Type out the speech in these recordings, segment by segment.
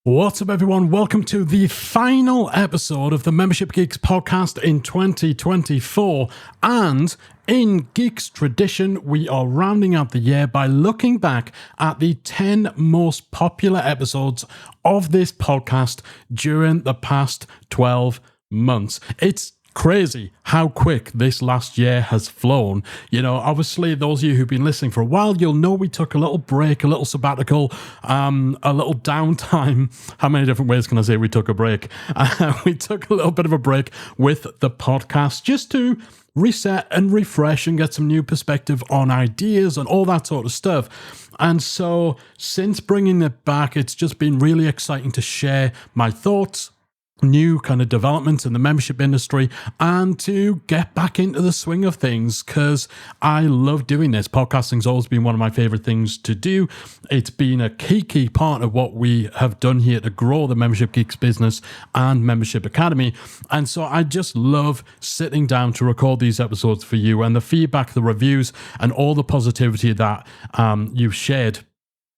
What's up, everyone? Welcome to the final episode of the Membership Geeks podcast in 2024. And in Geeks tradition, we are rounding out the year by looking back at the 10 most popular episodes of this podcast during the past 12 months. It's crazy how quick this last year has flown. You know, obviously, those of you who've been listening for a while, you'll know we took a little break, a little sabbatical, a little downtime. How many different ways can I say we took a break? We took a little bit of a break with the podcast just to reset and refresh and get some new perspective on ideas and all that sort of stuff. And so since bringing it back, it's just been really exciting to share my thoughts, new kind of developments in the membership industry, and to get back into the swing of things, because I love doing this. Podcasting's always been one of my favorite things to do. It's been a key part of what we have done here to grow the Membership Geeks business and Membership Academy. And so I just love sitting down to record these episodes for you, and the feedback, the reviews, and all the positivity that you've shared,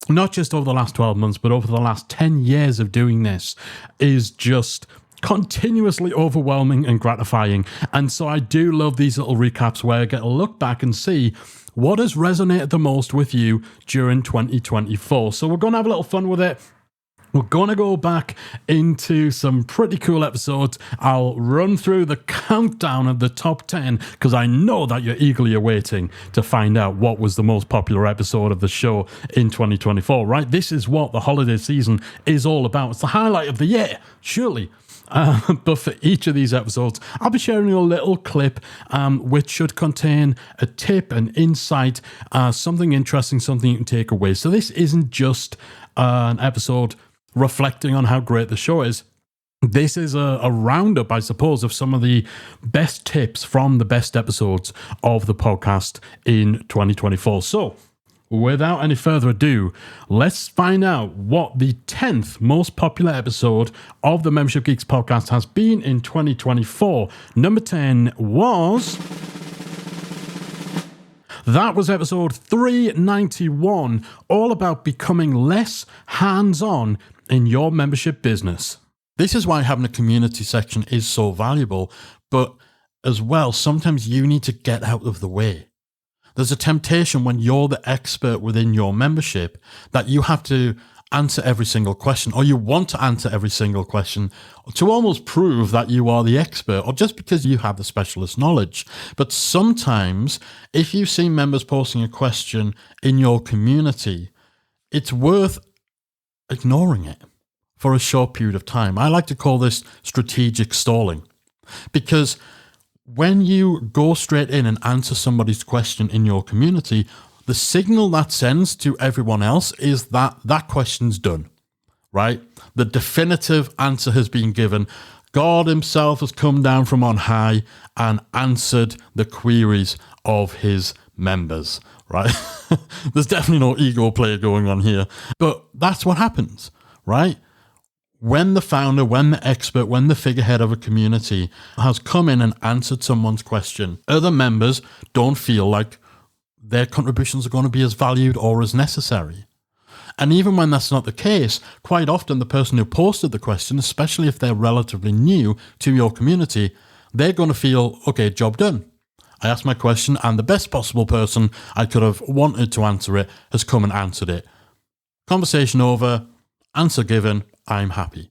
not just over the last 12 months, but over the last 10 years of doing this, is just continuously overwhelming and gratifying. And so I do love these little recaps where I get to look back and see what has resonated the most with you during 2024. So we're going to have a little fun with it. We're going to go back into some pretty cool episodes. I'll run through the countdown of the top 10 because I know that you're eagerly awaiting to find out what was the most popular episode of the show in 2024, right? This is what the holiday season is all about. It's the highlight of the year, surely. But for each of these episodes, I'll be sharing a little clip which should contain a tip, an insight, something interesting, something you can take away. So this isn't just an episode reflecting on how great the show is. This is a roundup, I suppose, of some of the best tips from the best episodes of the podcast in 2024. So, without any further ado, let's find out what the 10th most popular episode of the Membership Geeks podcast has been in 2024. Number 10 was... That was episode 391, all about becoming less hands-on in your membership business. This is why having a community section is so valuable, but as well, sometimes you need to get out of the way. There's a temptation when you're the expert within your membership that you have to answer every single question, or you want to answer every single question to almost prove that you are the expert, or just because you have the specialist knowledge. But sometimes, if you see members posting a question in your community, it's worth ignoring it for a short period of time. I like to call this strategic stalling, because when you go straight in and answer somebody's question in your community, the signal that sends to everyone else is that that question's done, right? The definitive answer has been given. God himself has come down from on high and answered the queries of his members, right? There's definitely no ego play going on here, but that's what happens, right? When the founder, when the expert, when the figurehead of a community has come in and answered someone's question, other members don't feel like their contributions are going to be as valued or as necessary. And even when that's not the case, quite often the person who posted the question, especially if they're relatively new to your community, they're going to feel, okay, job done. I asked my question and the best possible person I could have wanted to answer it has come and answered it. Conversation over, answer given, I'm happy.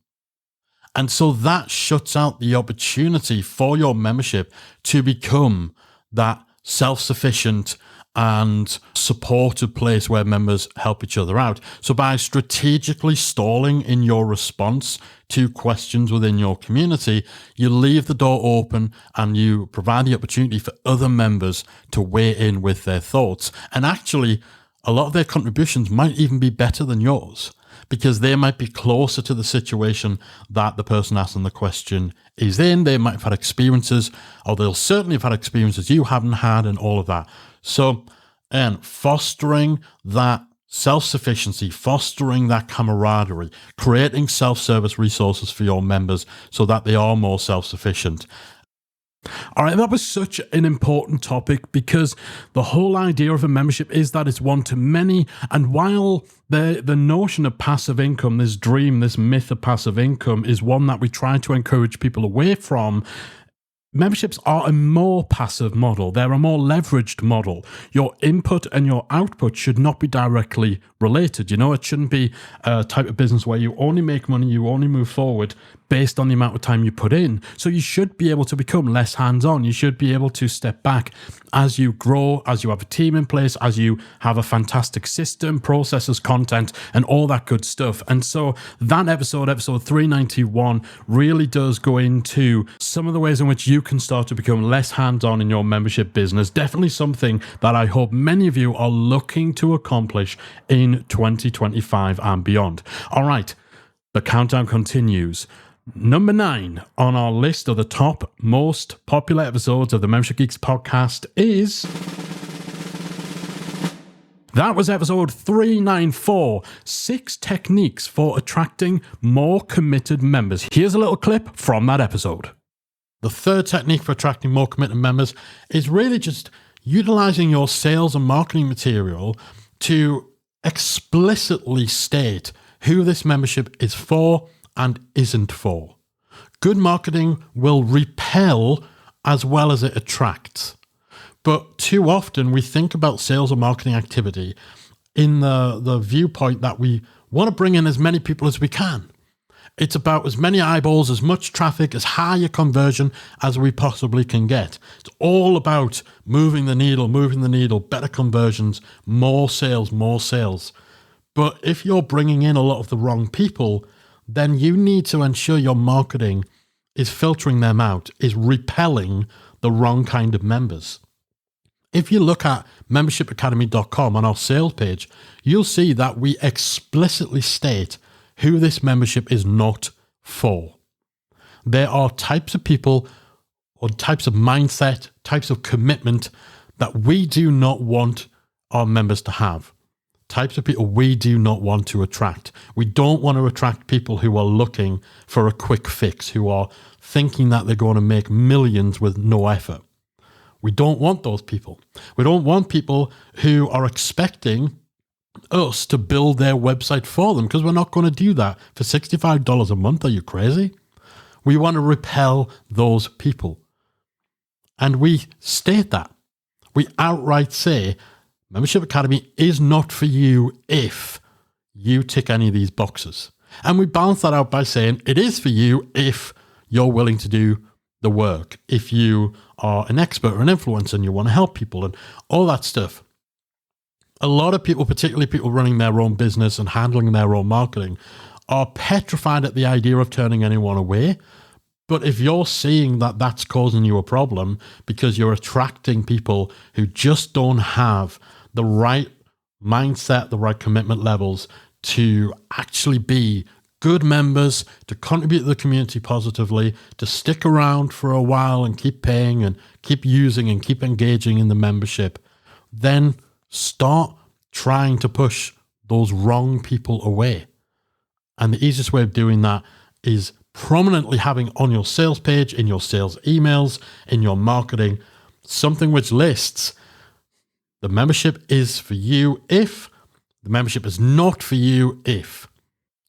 And so that shuts out the opportunity for your membership to become that self-sufficient and supportive place where members help each other out. So by strategically stalling in your response to questions within your community, you leave the door open and you provide the opportunity for other members to weigh in with their thoughts. And actually, a lot of their contributions might even be better than yours, because they might be closer to the situation that the person asking the question is in. They might have had experiences, or they'll certainly have had experiences you haven't had, and all of that. So, and fostering that self-sufficiency, fostering that camaraderie, creating self-service resources for your members so that they are more self-sufficient. All right, that was such an important topic because the whole idea of a membership is that it's one to many. And while the notion of passive income, this dream, this myth of passive income is one that we try to encourage people away from, memberships are a more passive model. They're a more leveraged model. Your input and your output should not be directly related. It shouldn't be a type of business where you only make money, you only move forward based on the amount of time you put in. So you should be able to become less hands-on. You should be able to step back as you grow, as you have a team in place, as you have a fantastic system, processes, content, and all that good stuff. And so that episode 391, really does go into some of the ways in which you can start to become less hands-on in your membership business. Definitely something that I hope many of you are looking to accomplish in 2025 and beyond. All right, the countdown continues. Number 9 on our list of the top most popular episodes of the Membership Geeks podcast is... That was episode 394, 6 techniques for attracting more committed members. Here's a little clip from that episode. The third technique for attracting more committed members is really just utilizing your sales and marketing material to explicitly state who this membership is for and isn't for. Good marketing will repel as well as it attracts. But too often we think about sales or marketing activity in the viewpoint that we want to bring in as many people as we can. It's about as many eyeballs, as much traffic, as high a conversion as we possibly can get. It's all about moving the needle, better conversions, more sales. But if you're bringing in a lot of the wrong people, then you need to ensure your marketing is filtering them out, is repelling the wrong kind of members. If you look at membershipacademy.com on our sales page, you'll see that we explicitly state who this membership is not for. There are types of people or types of mindset, types of commitment that we do not want our members to have. Types of people we do not want to attract. We don't want to attract people who are looking for a quick fix, who are thinking that they're going to make millions with no effort. We don't want those people. We don't want people who are expecting us to build their website for them, because we're not going to do that for $65 a month. Are you crazy? We want to repel those people. And we state that. We outright say, Membership Academy is not for you if you tick any of these boxes. And we balance that out by saying it is for you if you're willing to do the work, if you are an expert or an influencer and you want to help people and all that stuff. A lot of people, particularly people running their own business and handling their own marketing, are petrified at the idea of turning anyone away. But if you're seeing that that's causing you a problem because you're attracting people who just don't have the right mindset, the right commitment levels to actually be good members, to contribute to the community positively, to stick around for a while and keep paying and keep using and keep engaging in the membership, then start trying to push those wrong people away. And the easiest way of doing that is prominently having on your sales page, in your sales emails, in your marketing, something which lists the membership is for you if, the membership is not for you if.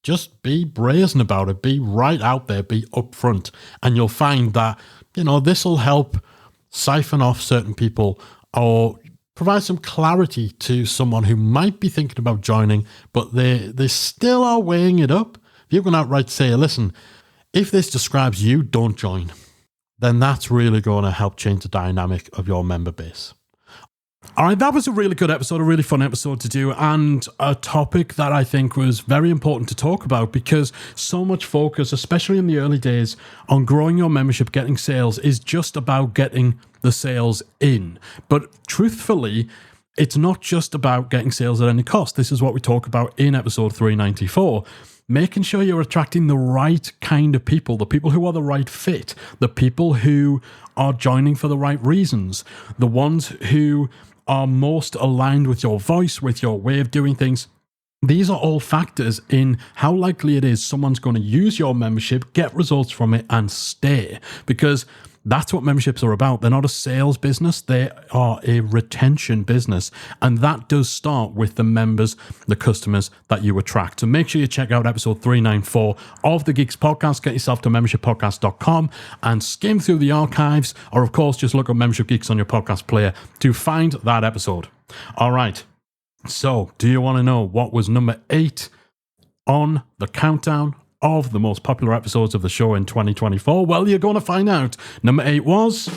Just be brazen about it. Be right out there. Be upfront. And you'll find that, this will help siphon off certain people or provide some clarity to someone who might be thinking about joining, but they still are weighing it up. If you can outright say, listen, if this describes you, don't join, then that's really going to help change the dynamic of your member base. All right, that was a really good episode, a really fun episode to do, and a topic that I think was very important to talk about because so much focus, especially in the early days, on growing your membership, getting sales, is just about getting the sales in. But truthfully, it's not just about getting sales at any cost. This is what we talk about in episode 394. Making sure you're attracting the right kind of people, the people who are the right fit, the people who are joining for the right reasons, the ones who are most aligned with your voice, with your way of doing things. These are all factors in how likely it is someone's going to use your membership, get results from it, and stay. Because that's what memberships are about. They're not a sales business. They are a retention business. And that does start with the members, the customers that you attract. So make sure you check out episode 394 of the Geeks podcast. Get yourself to membershippodcast.com and skim through the archives. Or, of course, just look up Membership Geeks on your podcast player to find that episode. All right. So, do you want to know what was number 8 on the countdown of the most popular episodes of the show in 2024? Well, you're going to find out. Number 8 was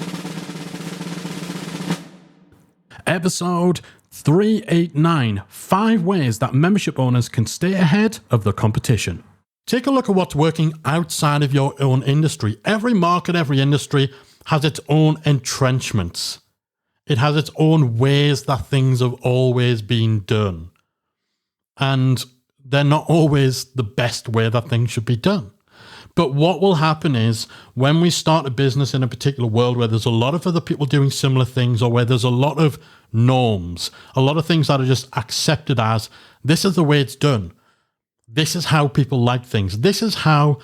episode 389, 5 ways that membership owners can stay ahead of the competition. Take a look at what's working outside of your own industry. Every market, every industry has its own entrenchments. It has its own ways that things have always been done. And they're not always the best way that things should be done. But what will happen is when we start a business in a particular world where there's a lot of other people doing similar things, or where there's a lot of norms, a lot of things that are just accepted as, this is the way it's done. This is how people like things. This is how,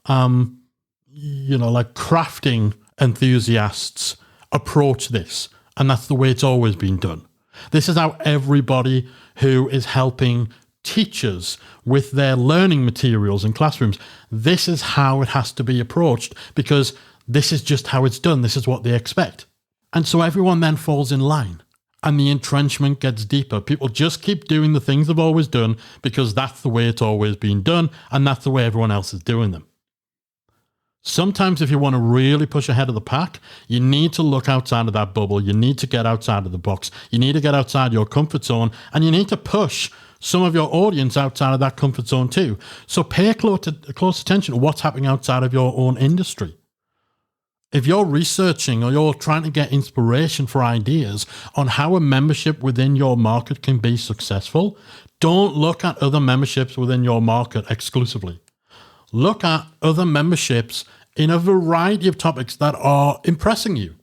like crafting enthusiasts approach this. And that's the way it's always been done. This is how everybody who is helping teachers with their learning materials in classrooms, this is how it has to be approached, because this is just how it's done. This is what they expect. And so everyone then falls in line and the entrenchment gets deeper. People just keep doing the things they've always done because that's the way it's always been done and that's the way everyone else is doing them. Sometimes if you want to really push ahead of the pack, you need to look outside of that bubble. You need to get outside of the box. You need to get outside your comfort zone, and you need to push some of your audience outside of that comfort zone too. So pay close attention to what's happening outside of your own industry. If you're researching or you're trying to get inspiration for ideas on how a membership within your market can be successful, don't look at other memberships within your market exclusively. Look at other memberships in a variety of topics that are impressing you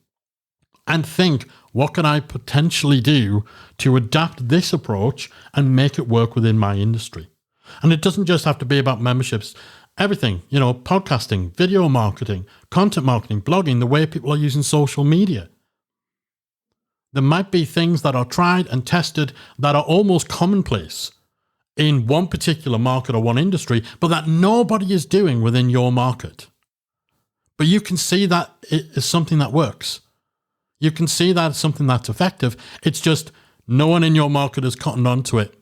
and think, what can I potentially do to adapt this approach and make it work within my industry? And it doesn't just have to be about memberships. Everything, podcasting, video marketing, content marketing, blogging, the way people are using social media. There might be things that are tried and tested that are almost commonplace in one particular market or one industry, but that nobody is doing within your market. But you can see that it is something that works. You can see that it's something that's effective. It's just no one in your market has cottoned on to it.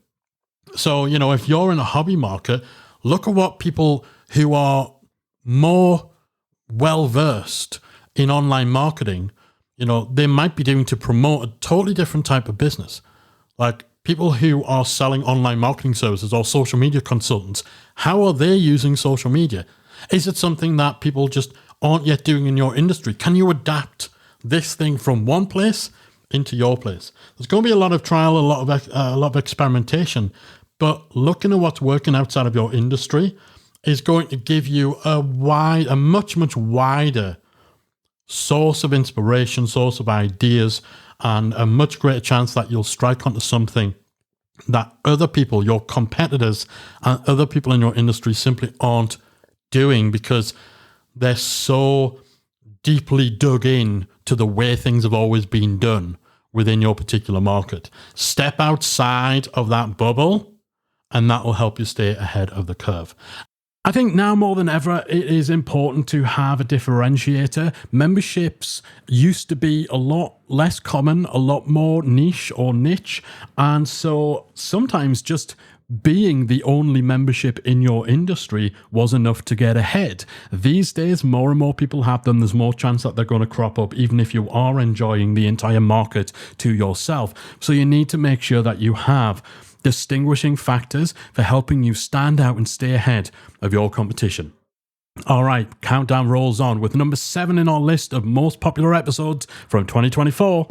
So, if you're in a hobby market, look at what people who are more well-versed in online marketing, they might be doing to promote a totally different type of business. Like people who are selling online marketing services or social media consultants, how are they using social media? Is it something that people just aren't yet doing in your industry? Can you adapt this thing from one place into your place? There's going to be a lot of trial, a lot of experimentation, but looking at what's working outside of your industry is going to give you a much, much wider source of inspiration, source of ideas, and a much greater chance that you'll strike onto something that other people, your competitors, and other people in your industry simply aren't doing because they're so deeply dug in to the way things have always been done within your particular market. Step outside of that bubble, and that will help you stay ahead of the curve. I think now more than ever, it is important to have a differentiator. Memberships used to be a lot less common, a lot more niche or niche. And so sometimes just being the only membership in your industry was enough to get ahead. These days, more and more people have them. There's more chance that they're going to crop up, even if you are enjoying the entire market to yourself. So you need to make sure that you have distinguishing factors for helping you stand out and stay ahead of your competition. All right, countdown rolls on with number 7 in our list of most popular episodes from 2024.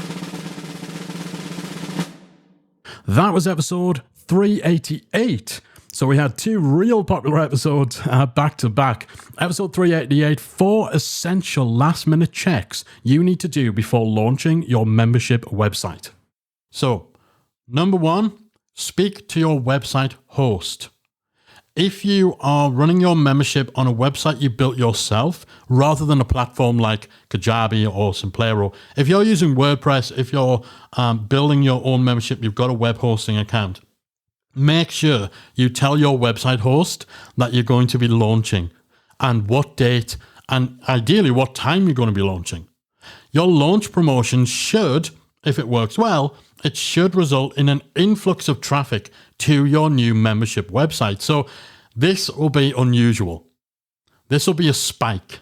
That was episode 388. So we had 2 real popular episodes back to back. Episode 388, 4 essential last-minute checks you need to do before launching your membership website. So, number 1, speak to your website host. If you are running your membership on a website you built yourself, rather than a platform like Kajabi or Simplero, if you're using WordPress, if you're building your own membership, you've got a web hosting account, make sure you tell your website host that you're going to be launching and what date and ideally what time you're going to be launching. Your launch promotion should, if it works well, it should result in an influx of traffic to your new membership website. So this will be unusual. This will be a spike.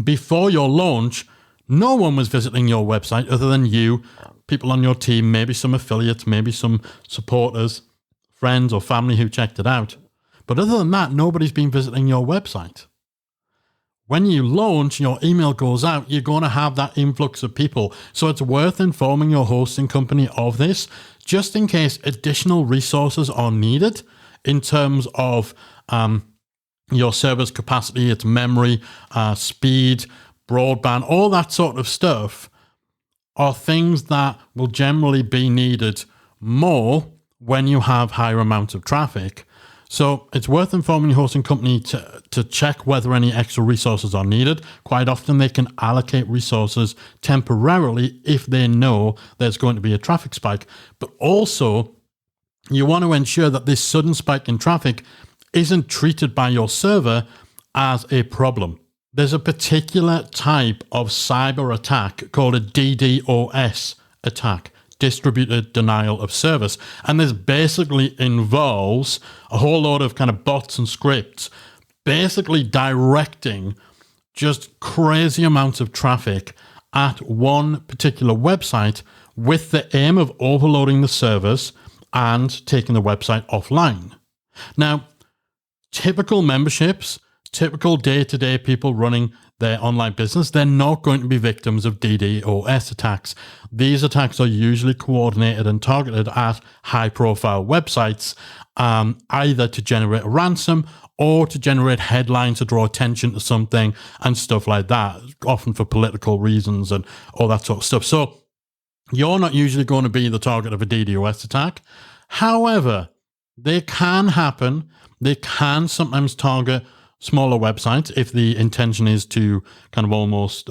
Before your launch, no one was visiting your website other than you, people on your team, maybe some affiliates, maybe some supporters, friends or family who checked it out. But other than that, nobody's been visiting your website. When you launch, your email goes out, you're going to have that influx of people. So it's worth informing your hosting company of this, just in case additional resources are needed in terms of your server's capacity, its memory, speed, broadband, all that sort of stuff are things that will generally be needed more when you have higher amounts of traffic. So it's worth informing your hosting company to check whether any extra resources are needed. Quite often they can allocate resources temporarily if they know there's going to be a traffic spike. But also, you want to ensure that this sudden spike in traffic isn't treated by your server as a problem. There's a particular type of cyber attack called a DDoS attack. Distributed denial of service. And this basically involves a whole load of kind of bots and scripts basically directing just crazy amounts of traffic at one particular website with the aim of overloading the servers and taking the website offline. Now, typical memberships, typical day-to-day people running their online business, they're not going to be victims of DDoS attacks. These attacks are usually coordinated and targeted at high-profile websites, either to generate a ransom or to generate headlines to draw attention to something and stuff like that, often for political reasons and all that sort of stuff. So you're not usually going to be the target of a DDoS attack. However, they can happen. They can sometimes target smaller websites if the intention is to kind of almost,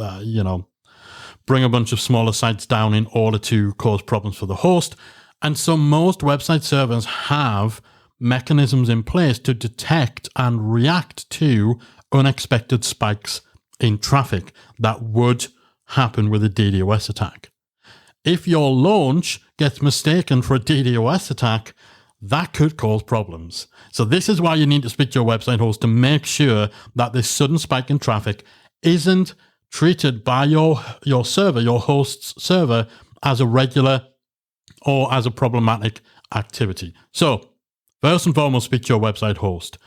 bring a bunch of smaller sites down in order to cause problems for the host. And so most website servers have mechanisms in place to detect and react to unexpected spikes in traffic that would happen with a DDoS attack. If your launch gets mistaken for a DDoS attack, that could cause problems. So this is why you need to speak to your website host to make sure that this sudden spike in traffic isn't treated by your server, your host's server, as a regular or as a problematic activity. So first and foremost, speak to your website host.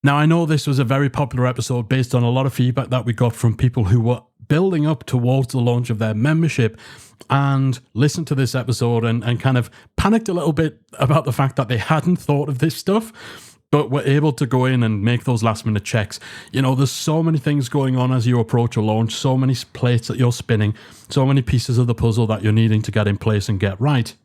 Now, I know this was a very popular episode based on a lot of feedback that we got from people who were building up towards the launch of their membership and listened to this episode and kind of panicked a little bit about the fact that they hadn't thought of this stuff, but were able to go in and make those last minute checks. You know, there's so many things going on as you approach a launch, so many plates that you're spinning, so many pieces of the puzzle that you're needing to get in place and get right.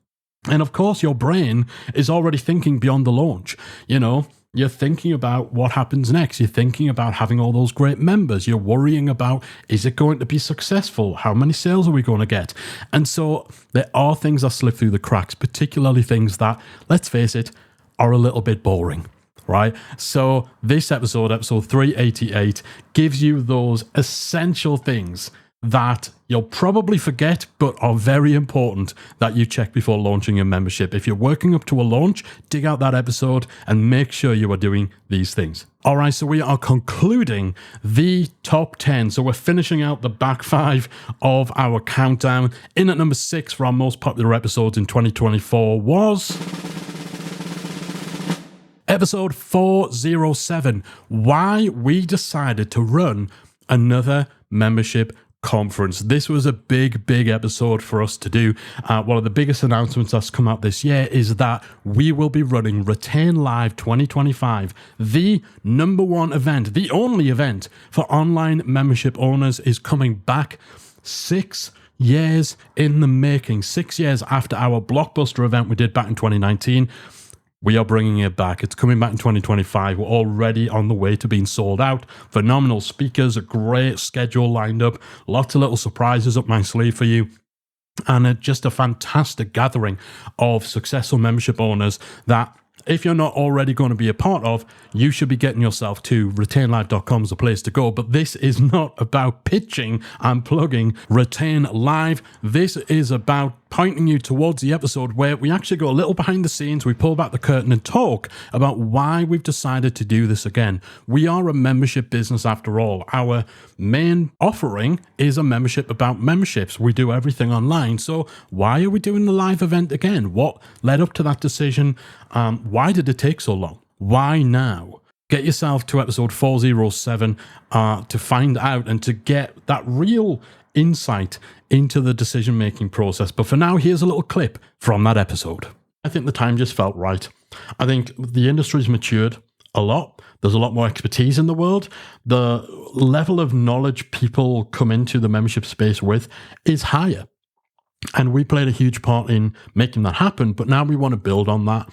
And of course, your brain is already thinking beyond the launch. You know, you're thinking about what happens next. You're thinking about having all those great members. You're worrying about, is it going to be successful? How many sales are we going to get? And so there are things that slip through the cracks, particularly things that, let's face it, are a little bit boring, right? So this episode 388, gives you those essential things that you'll probably forget, but are very important that you check before launching your membership. If you're working up to a launch, dig out that episode and make sure you are doing these things. All right, so we are concluding the top 10. So we're finishing out the back 5 of our countdown. In at number 6 for our most popular episodes in 2024 was episode 407, why we decided to run another membership conference. This was a big episode for us to do. One of the biggest announcements that's come out this year is that we will be running Retain Live 2025. The number one event, the only event for online membership owners, is coming back 6 years in the making. 6 years after our blockbuster event we did back in 2019, we are bringing it back. It's coming back in 2025. We're already on the way to being sold out. Phenomenal speakers, a great schedule lined up, lots of little surprises up my sleeve for you, and just a fantastic gathering of successful membership owners that, if you're not already going to be a part of, you should be getting yourself to retainlive.com as a place to go. But this is not about pitching and plugging Retain Live. This is about pointing you towards the episode where we actually go a little behind the scenes. We pull back the curtain and talk about why we've decided to do this again. We are a membership business after all. Our main offering is a membership about memberships. We do everything online. So why are we doing the live event again? What led up to that decision? Why did it take so long? Why now? Get yourself to episode 407 to find out and to get that real insight into the decision-making process. But for now, here's a little clip from that episode. I think the time just felt right. I think the industry's matured a lot. There's a lot more expertise in the world. The level of knowledge people come into the membership space with is higher. And we played a huge part in making that happen, but now we want to build on that.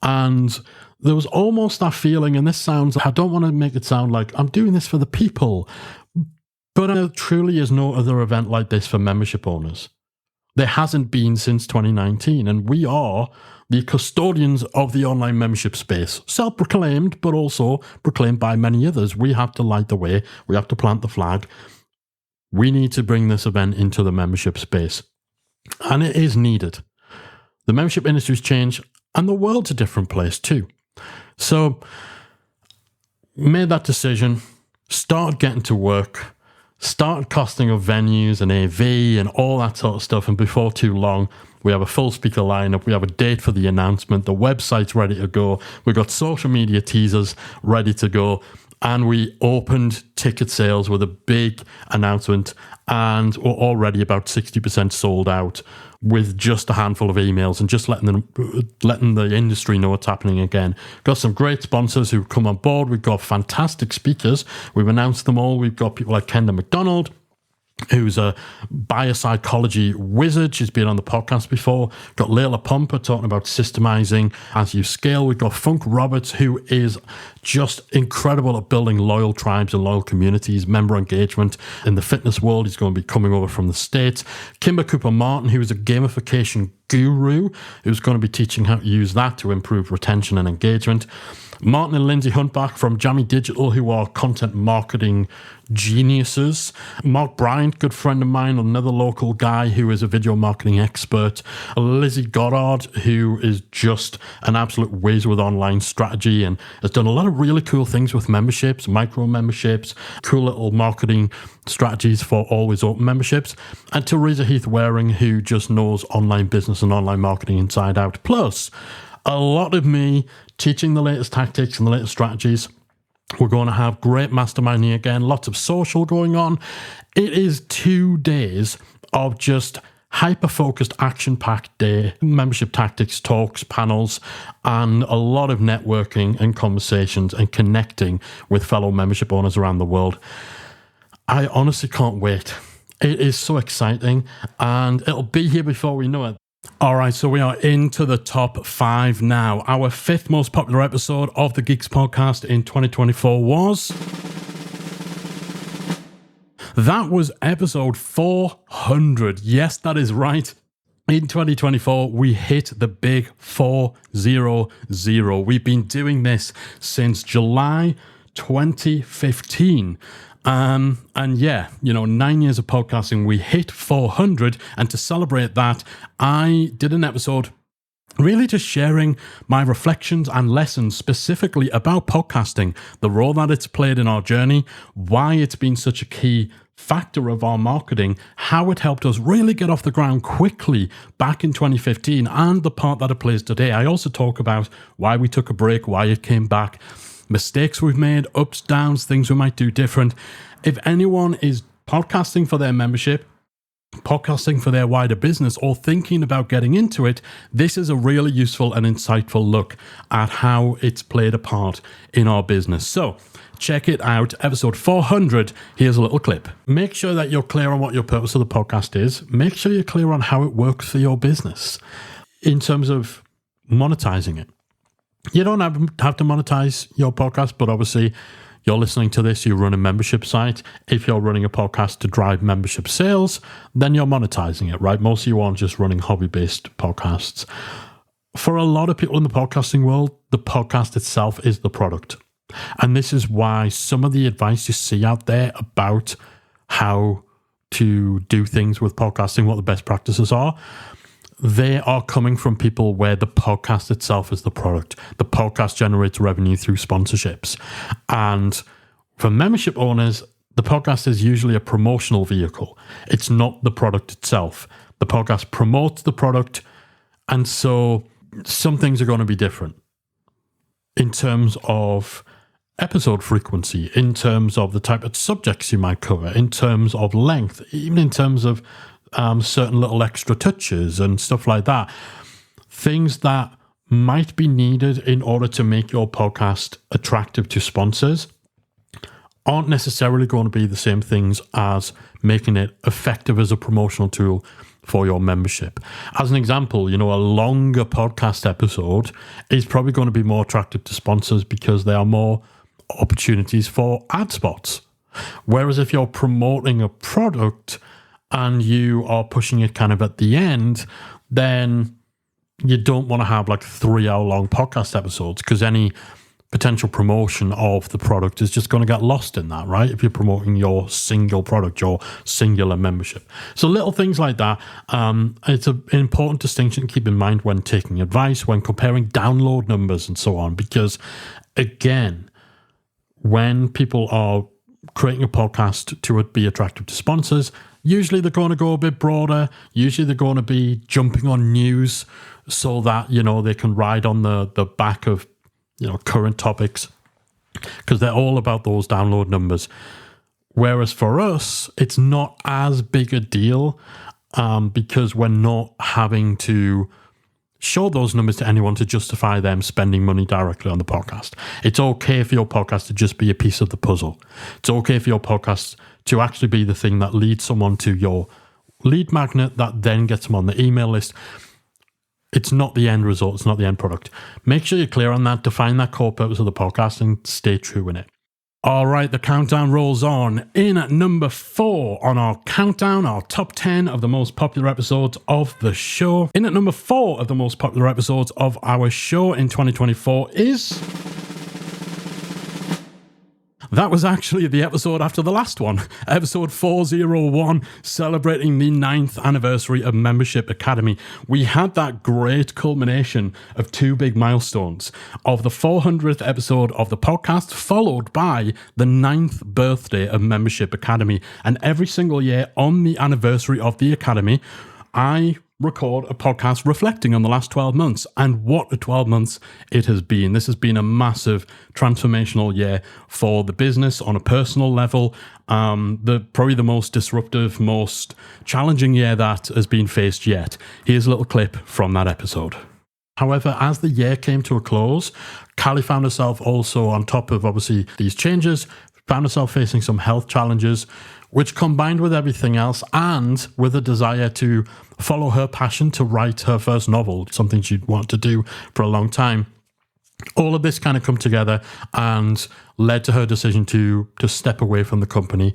And there was almost that feeling, and this sounds, I don't want to make it sound like I'm doing this for the people, but there truly is no other event like this for membership owners. There hasn't been since 2019, and we are the custodians of the online membership space. Self-proclaimed, but also proclaimed by many others. We have to light the way. We have to plant the flag. We need to bring this event into the membership space. And it is needed. The membership industry's changed, and the world's a different place too. So, made that decision, started getting to work, started costing of venues and AV and all that sort of stuff. And before too long, we have a full speaker lineup. We have a date for the announcement. The website's ready to go. We've got social media teasers ready to go. And we opened ticket sales with a big announcement, and we're already about 60% sold out with just a handful of emails and just letting the industry know what's happening again. Got some great sponsors who've come on board. We've got fantastic speakers. We've announced them all. We've got people like Kendra McDonald, who's a biopsychology wizard. She's been on the podcast before. Got Layla Pomper talking about systemizing as you scale. We've got Funk Roberts, who is just incredible at building loyal tribes and loyal communities, member engagement in the fitness world. He's going to be coming over from the States. Kimber Cooper Martin, who is a gamification guru, who's going to be teaching how to use that to improve retention and engagement. Martin and Lindsay Huntback from Jammy Digital, who are content marketing geniuses. Mark Bryant, good friend of mine, another local guy who is a video marketing expert. Lizzie Goddard, who is just an absolute whiz with online strategy and has done a lot of really cool things with memberships, micro memberships, cool little marketing strategies for always open memberships. And Teresa Heath Waring, who just knows online business and online marketing inside out. Plus, a lot of me teaching the latest tactics and the latest strategies. We're going to have great masterminding again, lots of social going on. It is 2 days of just hyper-focused, action-packed day, membership tactics, talks, panels, and a lot of networking and conversations and connecting with fellow membership owners around the world. I honestly can't wait. It is so exciting, and it'll be here before we know it. All right, so we are into the top 5 now. Our 5th most popular episode of the Geeks podcast in 2024 was... That was episode 400. Yes, that is right. In 2024, we hit the big 400. We've been doing this since July 2015. And yeah, 9 years of podcasting, we hit 400. And to celebrate that, I did an episode really just sharing my reflections and lessons specifically about podcasting, the role that it's played in our journey, why it's been such a key factor of our marketing, how it helped us really get off the ground quickly back in 2015, and the part that it plays today. I also talk about why we took a break, why it came back, mistakes we've made, ups, downs, things we might do different. If anyone is podcasting for their membership, podcasting for their wider business, or thinking about getting into it, this is a really useful and insightful look at how it's played a part in our business. So check it out. Episode 400. Here's a little clip. Make sure that you're clear on what your purpose of the podcast is. Make sure you're clear on how it works for your business in terms of monetizing it. You don't have to monetize your podcast, but obviously you're listening to this, you run a membership site. If you're running a podcast to drive membership sales, then you're monetizing it, right? Most of you aren't just running hobby-based podcasts. For a lot of people in the podcasting world, the podcast itself is the product. And this is why some of the advice you see out there about how to do things with podcasting, what the best practices are, they are coming from people where the podcast itself is the product. The podcast generates revenue through sponsorships. And for membership owners, the podcast is usually a promotional vehicle. It's not the product itself. The podcast promotes the product. And so some things are going to be different in terms of episode frequency, in terms of the type of subjects you might cover, in terms of length, even in terms of certain little extra touches and stuff like that. Things that might be needed in order to make your podcast attractive to sponsors aren't necessarily going to be the same things as making it effective as a promotional tool for your membership. As an example, a longer podcast episode is probably going to be more attractive to sponsors because there are more opportunities for ad spots. Whereas if you're promoting a product and you are pushing it kind of at the end, then you don't want to have like 3-hour-long podcast episodes because any potential promotion of the product is just going to get lost in that, right? If you're promoting your single product, your singular membership. So little things like that. It's an important distinction to keep in mind when taking advice, when comparing download numbers and so on, because again, when people are creating a podcast to be attractive to sponsors, usually they're going to go a bit broader. Usually they're going to be jumping on news so that, they can ride on the back of, current topics because they're all about those download numbers. Whereas for us, it's not as big a deal because we're not having to show those numbers to anyone to justify them spending money directly on the podcast. It's okay for your podcast to just be a piece of the puzzle. It's okay for your podcast to actually be the thing that leads someone to your lead magnet that then gets them on the email list. It's not the end result. It's not the end product. Make sure you're clear on that. Define that core purpose of the podcast and stay true in it. All right, the countdown rolls on. In at number 4 on our countdown, our top 10 of the most popular episodes of the show. In at number 4 of the most popular episodes of our show in 2024 is... That was actually the episode after the last one, episode 401, celebrating the 9th anniversary of Membership Academy. We had that great culmination of 2 big milestones of the 400th episode of the podcast, followed by the 9th birthday of Membership Academy. And every single year on the anniversary of the Academy, I record a podcast reflecting on the last 12 months and what a 12 months it has been. This has been a massive transformational year for the business on a personal level. Probably the most disruptive, most challenging year that has been faced yet. Here's a little clip from that episode. However, as the year came to a close, Callie found herself also on top of obviously these changes, found herself facing some health challenges, which combined with everything else and with a desire to follow her passion to write her first novel, something she'd wanted to do for a long time. All of this kind of come together and led to her decision to step away from the company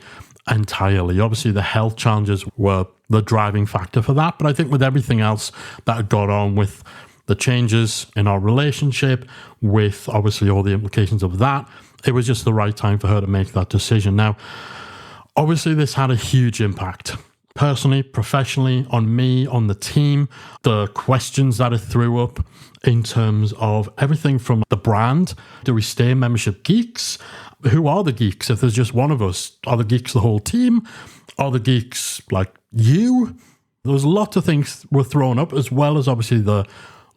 entirely. Obviously, the health challenges were the driving factor for that, but I think with everything else that had gone on with the changes in our relationship, with obviously all the implications of that, it was just the right time for her to make that decision. Now, obviously, this had a huge impact, personally, professionally, on me, on the team, the questions that it threw up in terms of everything from the brand. Do we stay Membership Geeks? Who are the geeks? If there's just one of us, are the geeks the whole team? Are the geeks like you? There was a lot of things were thrown up, as well as obviously the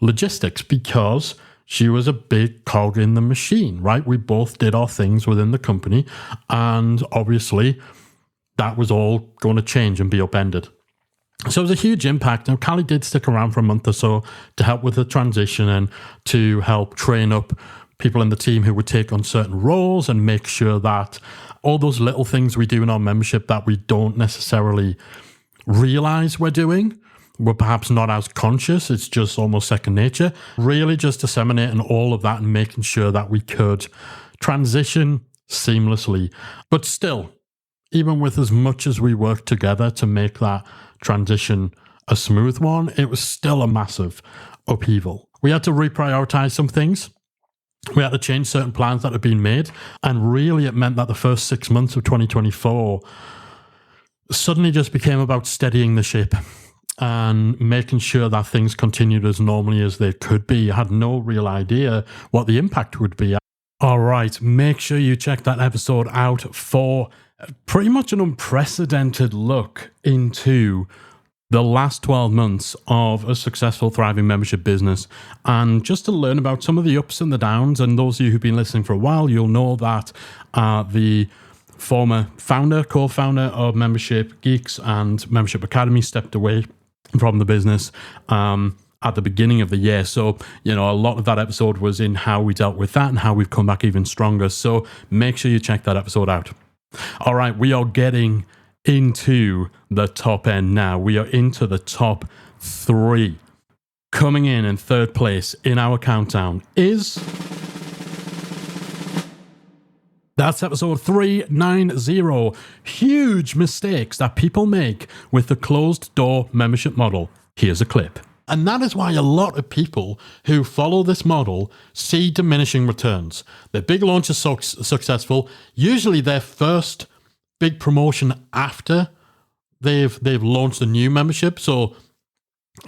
logistics, because she was a big cog in the machine, right? We both did our things within the company, and obviously that was all going to change and be upended. So it was a huge impact. Now, Callie did stick around for a month or so to help with the transition and to help train up people in the team who would take on certain roles and make sure that all those little things we do in our membership that we don't necessarily realize we're doing, we're perhaps not as conscious, it's just almost second nature, really just disseminating all of that and making sure that we could transition seamlessly. But still, even with as much as we worked together to make that transition a smooth one, it was still a massive upheaval. We had to reprioritize some things. We had to change certain plans that had been made. And really, it meant that the first 6 months of 2024 suddenly just became about steadying the ship and making sure that things continued as normally as they could be. I had no real idea what the impact would be. All right, make sure you check that episode out for pretty much an unprecedented look into the last 12 months of a successful, thriving membership business, and just to learn about some of the ups and the downs. And those of you who've been listening for a while, you'll know that the former co-founder of Membership Geeks and Membership Academy stepped away from the business at the beginning of the year. So, a lot of that episode was in how we dealt with that and how we've come back even stronger. So make sure you check that episode out. All right, we are getting into the top end now. We are into the top 3. Coming in third place in our countdown is... That's episode 390. Huge mistakes that people make with the closed door membership model. Here's a clip. And that is why a lot of people who follow this model see diminishing returns. Their big launch is successful. Usually their first big promotion after they've launched a new membership. So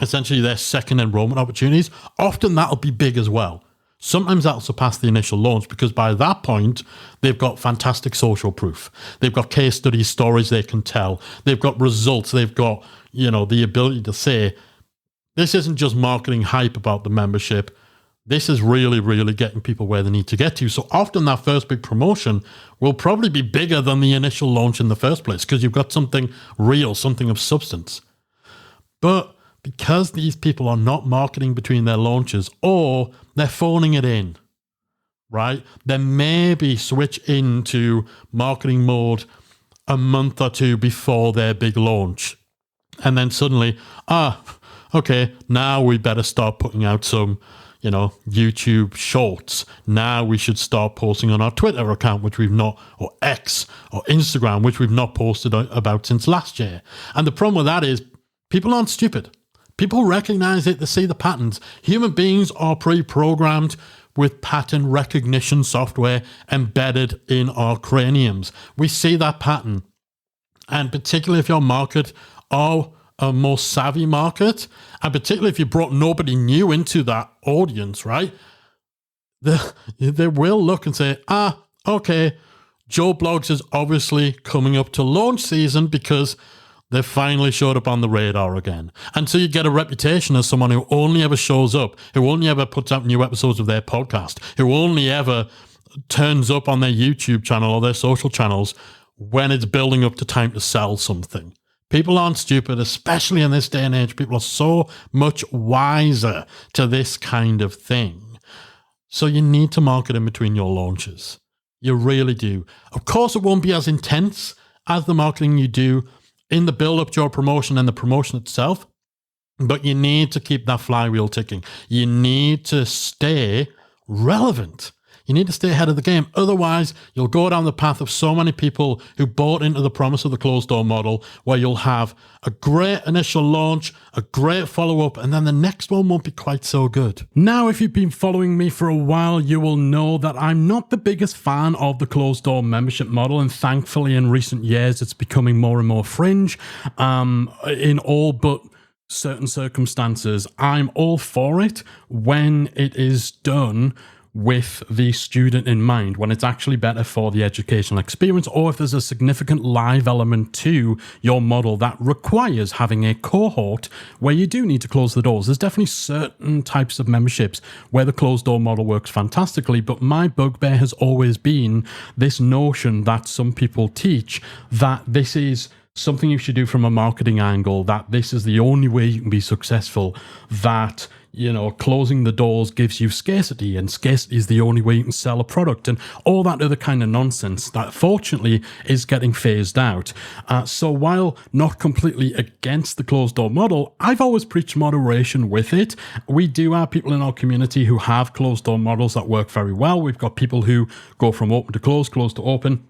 essentially their second enrollment opportunities. Often that'll be big as well. Sometimes that'll surpass the initial launch because by that point, they've got fantastic social proof. They've got case studies, stories they can tell. They've got results. They've got, the ability to say, this isn't just marketing hype about the membership. This is really, really getting people where they need to get to. So often that first big promotion will probably be bigger than the initial launch in the first place because you've got something real, something of substance. But because these people are not marketing between their launches or they're phoning it in, right? They maybe switch into marketing mode a month or two before their big launch. And then suddenly, okay, now we better start putting out some, YouTube shorts. Now we should start posting on our Twitter account, which we've not, or X, or Instagram, which we've not posted about since last year. And the problem with that is people aren't stupid. People recognize it, they see the patterns. Human beings are pre-programmed with pattern recognition software embedded in our craniums. We see that pattern. And particularly if your market are a more savvy market, and particularly if you brought nobody new into that audience, right? They will look and say, okay, Joe Blogs is obviously coming up to launch season because they finally showed up on the radar again. And so you get a reputation as someone who only ever shows up, who only ever puts out new episodes of their podcast, who only ever turns up on their YouTube channel or their social channels when it's building up to time to sell something. People aren't stupid, especially in this day and age. People are so much wiser to this kind of thing. So you need to market in between your launches. You really do. Of course, it won't be as intense as the marketing you do in the build-up to your promotion and the promotion itself, but you need to keep that flywheel ticking. You need to stay relevant. You need to stay ahead of the game. Otherwise, you'll go down the path of so many people who bought into the promise of the closed door model, where you'll have a great initial launch, a great follow-up, and then the next one won't be quite so good. Now, if you've been following me for a while, you will know that I'm not the biggest fan of the closed door membership model, and thankfully in recent years, it's becoming more and more fringe in all but certain circumstances. I'm all for it when it is done with the student in mind, when it's actually better for the educational experience, or if there's a significant live element to your model that requires having a cohort where you do need to close the doors. There's definitely certain types of memberships where the closed door model works fantastically, but my bugbear has always been this notion that some people teach that this is something you should do from a marketing angle, that this is the only way you can be successful, that closing the doors gives you scarcity, and scarcity is the only way you can sell a product, and all that other kind of nonsense that fortunately is getting phased out. So while not completely against the closed door model, I've always preached moderation with it. We do have people in our community who have closed door models that work very well. We've got people who go from open to closed to open.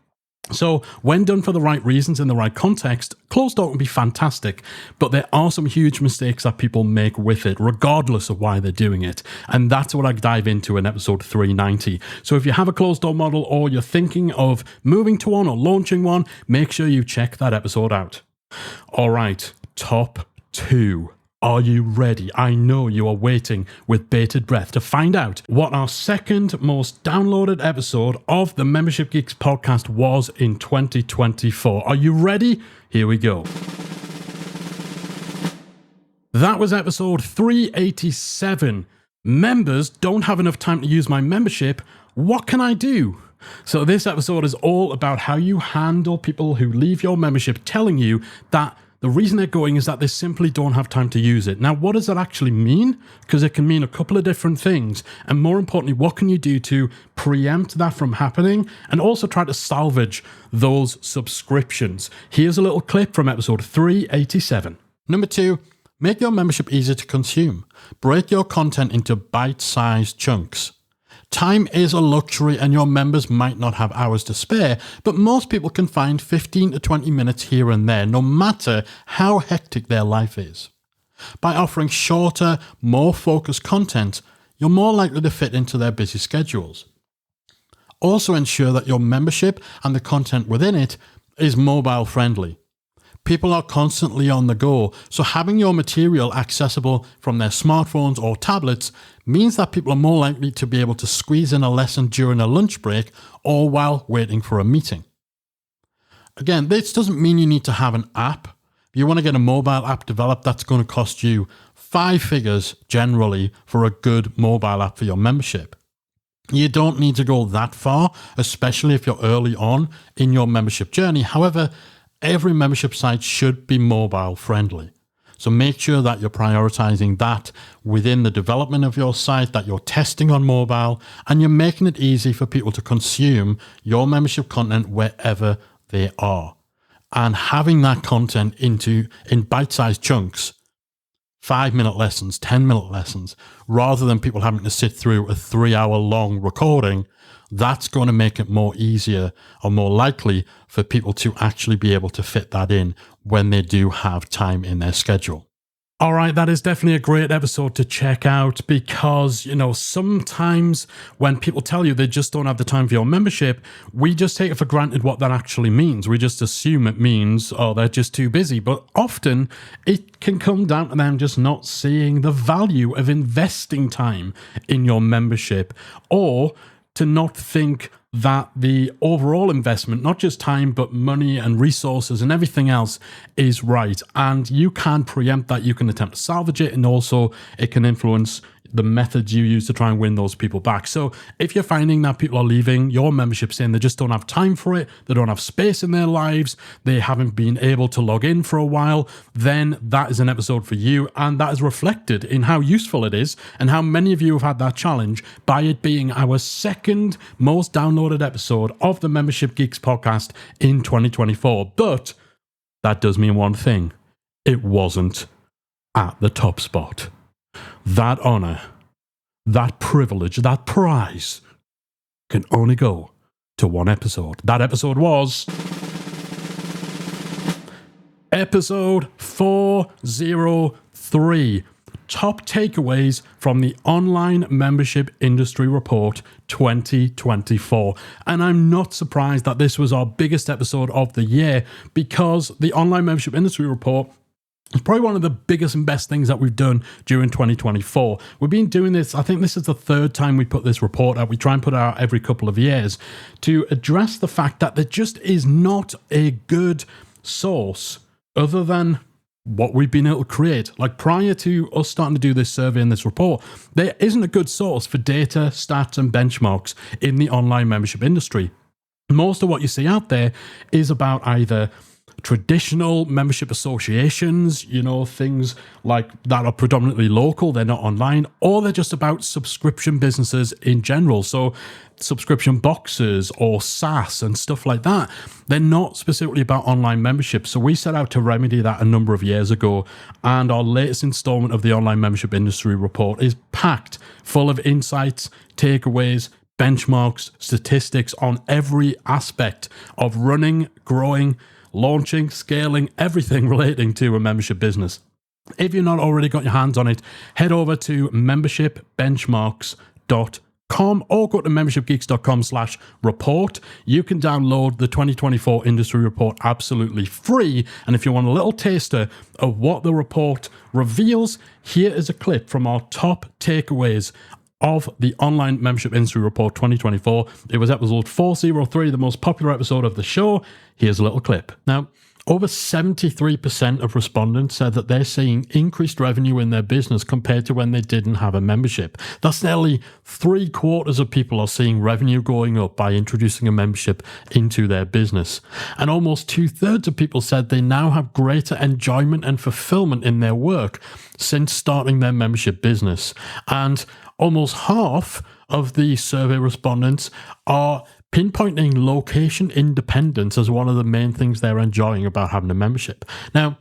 So when done for the right reasons in the right context, closed door can be fantastic, but there are some huge mistakes that people make with it, regardless of why they're doing it. And that's what I dive into in episode 390. So if you have a closed door model or you're thinking of moving to one or launching one, make sure you check that episode out. All right, top 2. Are you ready? I know you are waiting with bated breath to find out what our second most downloaded episode of the Membership Geeks podcast was in 2024. Are you ready? Here we go. That was episode 387. Members don't have enough time to use my membership. What can I do? So this episode is all about how you handle people who leave your membership telling you that the reason they're going is that they simply don't have time to use it. Now, what does that actually mean? Because it can mean a couple of different things. And more importantly, what can you do to preempt that from happening and also try to salvage those subscriptions? Here's a little clip from episode 387. Number 2, make your membership easier to consume. Break your content into bite-sized chunks. Time is a luxury and your members might not have hours to spare, but most people can find 15 to 20 minutes here and there, no matter how hectic their life is. By offering shorter, more focused content, you're more likely to fit into their busy schedules. Also ensure that your membership and the content within it is mobile friendly. People are constantly on the go, so having your material accessible from their smartphones or tablets means that people are more likely to be able to squeeze in a lesson during a lunch break or while waiting for a meeting. Again, this doesn't mean you need to have an app. If you want to get a mobile app developed, that's going to cost you 5 figures generally for a good mobile app for your membership. You don't need to go that far, especially if you're early on in your membership journey. However, every membership site should be mobile friendly. So make sure that you're prioritizing that within the development of your site, that you're testing on mobile, and you're making it easy for people to consume your membership content wherever they are. And having that content in bite-sized chunks, 5-minute lessons, 10-minute lessons, rather than people having to sit through a 3-hour long recording, that's going to make it more easier or more likely for people to actually be able to fit that in when they do have time in their schedule. All right, that is definitely a great episode to check out because, sometimes when people tell you they just don't have the time for your membership, we just take it for granted what that actually means. We just assume it means, they're just too busy. But often it can come down to them just not seeing the value of investing time in your membership, or to not think that the overall investment, not just time, but money and resources and everything else is right. And you can preempt that. You can attempt to salvage it. And also it can influence the methods you use to try and win those people back. So if you're finding that people are leaving your membership saying they just don't have time for it, they don't have space in their lives, they haven't been able to log in for a while, then that is an episode for you. And that is reflected in how useful it is and how many of you have had that challenge by it being our second most downloaded episode of the Membership Geeks podcast in 2024. But that does mean one thing. It wasn't at the top spot. That honor, that privilege, that prize can only go to one episode. That episode was episode 403, Top Takeaways from the Online Membership Industry Report 2024. And I'm not surprised that this was our biggest episode of the year because the Online Membership Industry Report it's probably one of the biggest and best things that we've done during 2024. We've been doing this, I think this is the third time we put this report out. We try and put it out every couple of years to address the fact that there just is not a good source other than what we've been able to create. Like prior to us starting to do this survey and this report, there isn't a good source for data, stats, and benchmarks in the online membership industry. Most of what you see out there is about either traditional membership associations, things like that are predominantly local, they're not online, or they're just about subscription businesses in general. So subscription boxes or SaaS and stuff like that. They're not specifically about online membership. So we set out to remedy that a number of years ago. And our latest installment of the Online Membership Industry Report is packed full of insights, takeaways, benchmarks, statistics on every aspect of running, growing, launching, scaling, everything relating to a membership business. If you've not already got your hands on it, head over to membershipbenchmarks.com or go to membershipgeeks.com/report. You can download the 2024 industry report absolutely free. And if you want a little taster of what the report reveals, here is a clip from our top takeaways of the Online Membership Industry Report 2024. It was episode 403, the most popular episode of the show. Here's a little clip. Now, over 73% of respondents said that they're seeing increased revenue in their business compared to when they didn't have a membership. That's nearly 3/4 of people are seeing revenue going up by introducing a membership into their business. And almost 2/3 of people said they now have greater enjoyment and fulfillment in their work since starting their membership business. And almost half of the survey respondents are pinpointing location independence as one of the main things they're enjoying about having a membership. Now,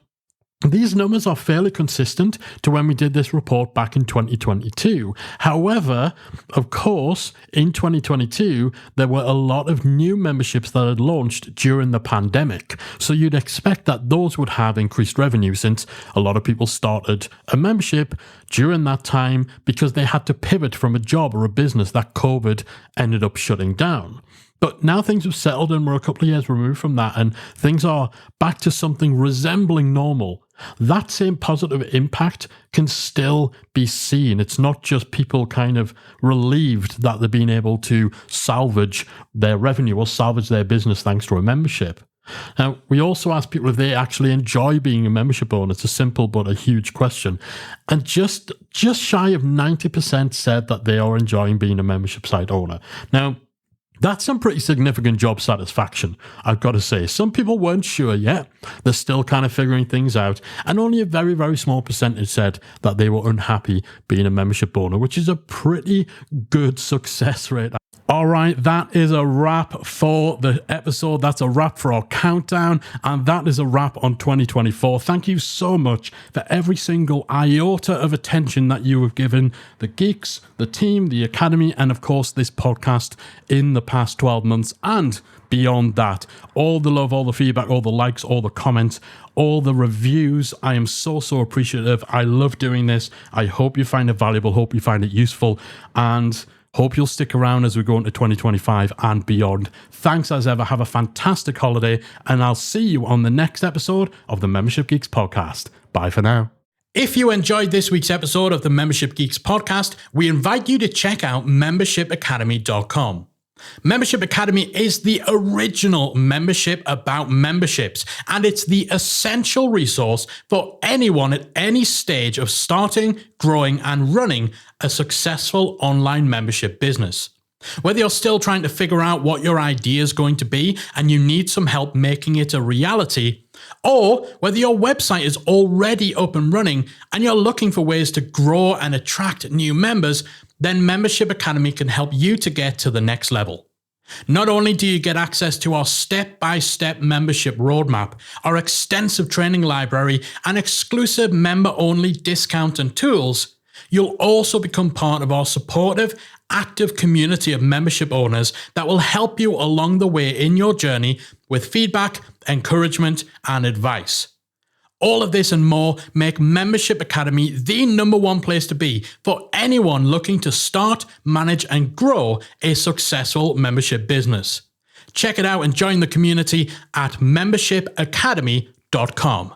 these numbers are fairly consistent to when we did this report back in 2022. However, of course, in 2022, there were a lot of new memberships that had launched during the pandemic. So you'd expect that those would have increased revenue since a lot of people started a membership during that time because they had to pivot from a job or a business that COVID ended up shutting down. But now things have settled and we're a couple of years removed from that and things are back to something resembling normal. That same positive impact can still be seen. It's not just people kind of relieved that they're being able to salvage their revenue or salvage their business thanks to a membership. Now, we also asked people if they actually enjoy being a membership owner. It's a simple but a huge question. And just shy of 90% said that they are enjoying being a membership site owner. Now, that's some pretty significant job satisfaction, I've got to say. Some people weren't sure yet. They're still kind of figuring things out. And only a very, very small percentage said that they were unhappy being a membership owner, which is a pretty good success rate. All right, that is a wrap for the episode. That's a wrap for our countdown. And that is a wrap on 2024. Thank you so much for every single iota of attention that you have given the Geeks, the team, the Academy, and of course, this podcast in the past 12 months and beyond that. All the love, all the feedback, all the likes, all the comments, all the reviews. I am so appreciative. I love doing this. I hope you find it valuable. Hope you find it useful. And hope you'll stick around as we go into 2025 and beyond. Thanks as ever. Have a fantastic holiday, and I'll see you on the next episode of the Membership Geeks podcast. Bye for now. If you enjoyed this week's episode of the Membership Geeks podcast, we invite you to check out membershipacademy.com. Membership Academy is the original membership about memberships, and it's the essential resource for anyone at any stage of starting, growing, and running a successful online membership business. Whether you're still trying to figure out what your idea is going to be and you need some help making it a reality, or whether your website is already up and running and you're looking for ways to grow and attract new members, then Membership Academy can help you to get to the next level. Not only do you get access to our step-by-step membership roadmap, our extensive training library, and exclusive member-only discount and tools, you'll also become part of our supportive, active community of membership owners that will help you along the way in your journey with feedback, encouragement, and advice. All of this and more make Membership Academy the #1 place to be for anyone looking to start, manage, and grow a successful membership business. Check it out and join the community at membershipacademy.com.